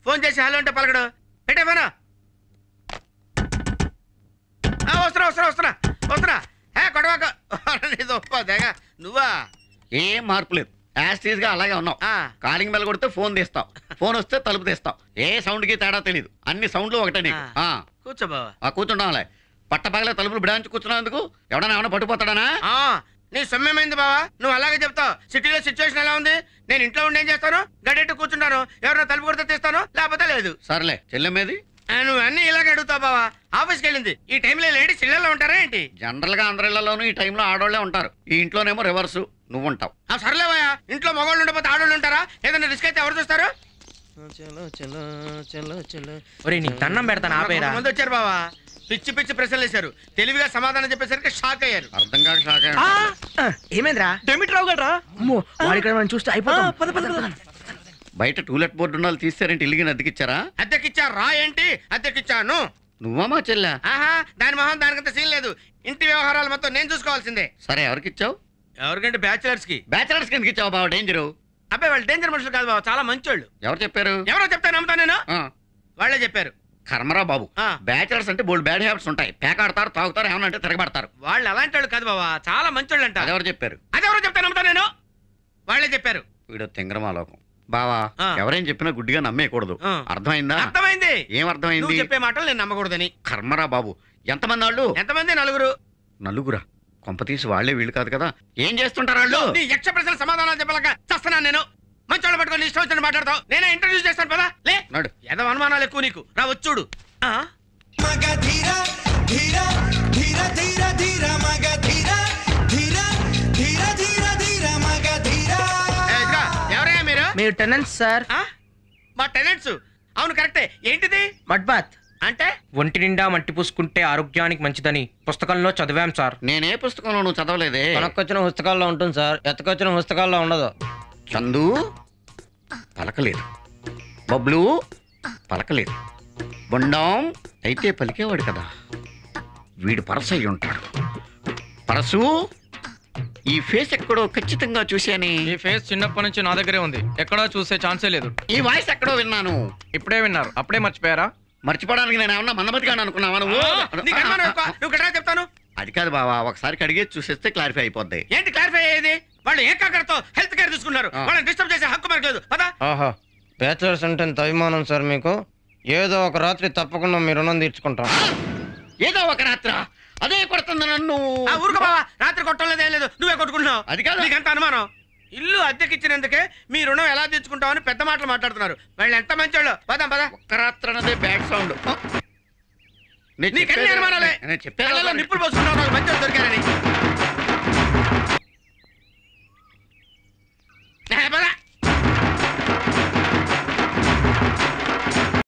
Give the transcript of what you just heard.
Phone చేసి hello అంటే పలకడు. పెట్టే ఫోన్. వస్తున్నా. కొడవాక నువ్వా? ఏం మార్పు లేదు, యాస్టీజ్ గా అలాగే ఉన్నావు. కాలింగ్ బెల్ కొడితే ఫోన్ తీస్తావు, ఫోన్ వస్తే తలుపు తీస్తావు. ఏ సౌండ్ కి తేడా తెలియదు, అన్ని సౌండ్లు ఒకటే నీకు. కూర్చో బావా. కూర్చుంటాంలే. పట్టపగలే తలుపులు బిడాంచి కూర్చున్నందుకు ఎవడన్నా పట్టుకుపోతాడానా? నీ సొమ్మేమైంది బావా, నువ్వు అలాగే చెప్తావు. సిటీలో సిచ్యువేషన్ ఎలా ఉంది? నేను ఇంట్లో ఉండి ఏం చేస్తాను? గడెట్టు కూర్చుంటాను, ఎవరైనా తలుపు కొడితే తీస్తాను, లేకపోతే లేదు. సర్లే, చెల్లెమ్మేది? నువ్వు అన్ని ఇలాగే అడుగుతావు బావా. ఆఫీస్కి వెళ్ళింది. ఈ టైంలో లేడీస్ ఇళ్లలో ఉంటారా ఏంటి? జనరల్ గా అందరిళ్లలోనూ ఈ టైంలో ఆడోళ్లే ఉంటారు. ఈ ఇంట్లోనేమో రివర్స్, నువ్వు ఉంటావు. సర్లేవయ్యా, ఇంట్లో మగవాళ్ళు ఉండకపోతే ఆడోళ్ళు ఉంటారా? ఏదైనా రిస్క్ అయితే ఎవరు చూస్తారు? దండం పెడతాను, ఆపేరా. ముందు వచ్చారు బావా, పిచ్చి పిచ్చి ప్రశ్నలు వేశారు. తెలివిగా సమాధానం చెప్పేసరికి షాక్ అయ్యారు. అర్థం కాక షాక్ అయ్యారు. ఏమైందిరా? డెమిట్రావు గడ్రా చూస్తే అయిపోతాం. బయట టూలెట్ బోర్డు ఉండాలి, తీసారేంటి? ఇల్లుగిన అద్దెకిచ్చారా? అద్దెకిచ్చారా ఏంటి? అద్దెకిచ్చాను. నువ్వా మా చెల్లె? దాని మొహం దానికంత సీన్ లేదు. ఇంటి వ్యవహారాలు మొత్తం నేను చూసుకోవాల్సిందే. సరే, ఎవరికిచ్చావు? ఎవరికంటే బ్యాచిలర్స్ కి. బ్యాచిలర్స్ కిందకి ఇచ్చావు బావ. డేంజరు. అబ్బాయి వాళ్ళు డేంజర్ మనుషులు కాదు బావ, చాలా మంచోళ్ళు. ఎవరు చెప్పారు? ఎవరో చెప్తాను, నమ్ముతా నేను. వాళ్ళే చెప్పారు. కర్మరా బాబు, బ్యాచిలర్స్ అంటే బోల్డ్ బ్యాడ్ హ్యాబిట్స్ ఉంటాయి. పేకాడతారు, తాగుతారు, ఏమన్నా అంటే తిరగబడతారు. వాళ్ళు అలాంటి వాళ్ళు కాదు బావా, చాలా మంచోళ్ళు అంట. అదెవరు చెప్పారు? అదెవరో చెప్తాను, నమ్ముతా నేను. వాళ్ళే చెప్పారు. వీడు తింగరమాలోకం బావా. ఎవరైనా చెప్పినా గుడ్డిగా నమ్మేయకూడదు, అర్థమైందా? అర్థమైంది. ఏం అర్థమైంది? చెప్పే మాటలు నేను నమ్మకూడదని. కర్మరా బాబు. ఎంతమంది వాళ్ళు? ఎంతమంది? నలుగురు. నలుగురా? కొంప తీసి వాళ్లే వీళ్ళు కాదు కదా. ఏం చేస్తుంటారు వాళ్ళు? నీ యక్ష ప్రశ్నల సమాధానాలు చెప్పలేక చస్తున్నాను నేను. మంచోళ్ళు పట్టుకొని ఇష్టం వచ్చిన మాట్లాడతావు. నేనే ఇంట్రడ్యూస్ చేస్తాను పదా. లే, ఏదో అనుమానాలు ఎక్కువ నీకు. రా వచ్చుడు. ఎవరయ్యా మీరు? మీరు టెనెంట్స్ సార్. మా టెనెంట్స్? అవును, కరెక్టే. ఏంటిది? మడ్ బాత్ అంటే ఒంటి నిండా మట్టి పూసుకుంటే ఆరోగ్యానికి మంచిదని పుస్తకంలో చదివాం సార్. నేనే పుస్తకంలో నువ్వు చదవలేదే. కొనకొచ్చిన పుస్తకాల్లో ఉంటుంది సార్, ఎత్తకొచ్చిన పుస్తకాల్లో ఉండదు. చందు పలకలేదు, బబ్లు పలకలేదు, బొండం అయితే పలికేవాడు కదా. వీడు పరస అయి ఉంటాడు. పరసు, ఈ ఫేస్ ఎక్కడో ఖచ్చితంగా చూశానే. ఈ ఫేస్ చిన్నప్పటి నుంచి నా దగ్గరే ఉంది, ఎక్కడో చూసే ఛాన్సే లేదు. ఈ వాయిస్ ఎక్కడో విన్నాను. ఇప్పుడే విన్నారు, అప్పుడే మర్చిపోయారా? మర్చిపోవడానికి నేను ఏమన్నా మన్నబతిగాను అనుకున్నావా నువ్వు? చెప్తాను. అది కాదు బావా, ఒకసారి కడిగేసి చూసేస్తే క్లారిఫై అయిపోద్ది. ఏంటి క్లారిఫై అయ్యేది? వాళ్ళు ఏకాగ్రతతో హెల్త్ కేర్ తీసుకున్నారు. వాళ్ళని డిస్టర్బ్ చేసే హక్కు మనకు లేదు. బ్యాచిలర్స్ అంటే ఎంత అభిమానం సార్ మీకు. ఏదో ఒక రాత్రి తప్పకుండా మీ రుణం తీర్చుకుంటాం. ఏదో ఒక రాత్రి అదే కొడుతుంది నన్ను. ఊరుకో బావా, రాత్రి కొట్టలేదు, ఏం లేదు, నువ్వే కొట్టుకుంటున్నావు. అది కాదు, నీకంత అనుమానం. ఇల్లు అద్దెకిచ్చినందుకే మీ రుణం ఎలా తీర్చుకుంటామని పెద్ద మాటలు మాట్లాడుతున్నారు. వాళ్ళు ఎంత మంచోళ్ళు. పదా పదా. ఒక్క రాత్రి అన్నదే బ్యాడ్ సౌండ్. నీకన్నీ అనుమానాలే. నేను చెప్పాను నిప్పులు పోసుకున్నావు, మంచోళ్ళు దొరికారని.